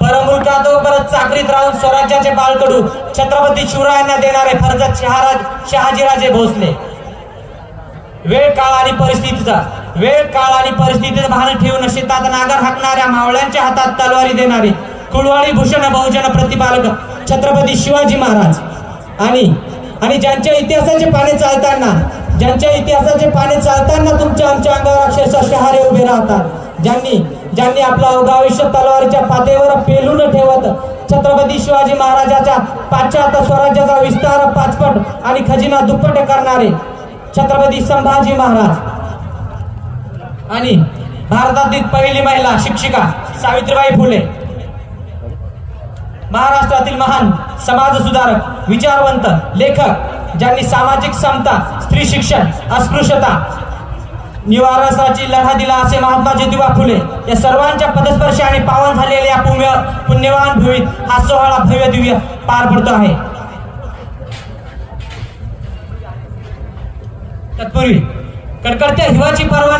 परमुलकात परत चाकरीत राहून स्वराज्याचे बाळकडू छत्रपती शिवरायांना देणारे फर्जत शहाजीराजे भोसले। वेळ काळ आणि परिस्थितीचं भान ठेवून शेतात नागर हाकणाऱ्या मावळ्यांच्या हातात तलवारी देणारे कुळवाडी भूषण बहुजन प्रतिपालक छत्रपती शिवाजी महाराज आणि ज्यांच्या इतिहासाचे पाने चालताना तुमच्या आमच्या अंगावर अक्षरशः शहारे उभे राहतात, ज्यांनी आपलं अवघं आयुष्य तलवारीच्या पातेवर पेलून ठेवत छत्रपती शिवाजी महाराजाच्या पाश्चात्य स्वराज्याचा विस्तार पाचपट आणि खजिना दुप्पट करणारे छत्रपती संभाजी महाराज आणि भारतातील पहिली महिला शिक्षिका सावित्रीबाई फुले, महाराष्ट्रातील महान समाज सुधारक विचारवंत लेखक ज्यांनी सामाजिक समता स्त्री शिक्षण अस्पृश्यता निवारणासाठी लढा दिला असे महात्मा ज्योतिबा फुले या सर्वांच्या पदस्पर्शी आणि पावन झालेल्या पुण्यवान भूमीत हा सोहळा भव्य दिव्य पार पडतो आहे। तत्पूर्वी कडकडत्या हिवाची पर्वा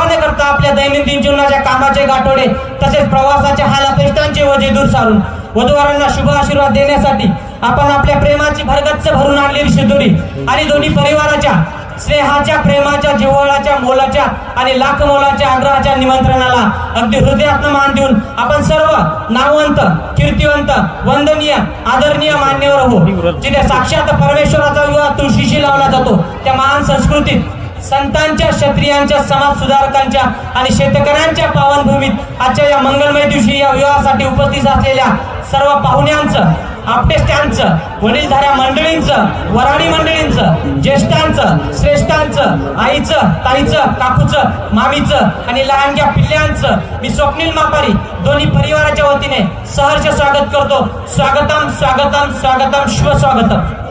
न करता आपल्या दैनंदिन जीवनाच्या कामाचे गाठोडे तसेच प्रवासाच्या हालापेष्टांचे वजे दूर सारून वधूवरांना शुभ आशीर्वाद देण्यासाठी आपण आपल्या प्रेमाची भरगच्च भरून आणलेली शिदोरी आणि दोन्ही परिवाराच्या स्नेहाच्या प्रेमाच्या जिव्हाळ्याच्या मोलाच्या आणि लाख मोलाच्या आग्रहाच्या निमंत्रणाला अगदी हृदयातून मान देऊन आपण सर्व नामवंत कीर्तिवंत वंदनीय आदरणीय मान्यवर हो। जिथे साक्षात परमेश्वराचा विवाह तुळशीशी लावला जातो त्या महान संस्कृतीत संतांच्या क्षत्रियांच्या समाज सुधारकांच्या आणि शेतकऱ्यांच्या पावनभूमीत आजच्या या मंगलमय दिवशी या विवाहासाठी उपस्थित असलेल्या सर्व पाहुण्यांचं आपटेस्त्यांचं वडीलधाऱ्या मंडळींचं वराडी मंडळींचं ज्येष्ठांचं श्रेष्ठांचं आईचं ताईचं काकूचं मामीचं आणि लहानग्या पिल्ल्यांचं मी स्वप्नील मापारी दोन्ही परिवाराच्या वतीने सहर्ष स्वागत करतो। स्वागतम स्वागतम स्वागतम शुभ स्वागतम।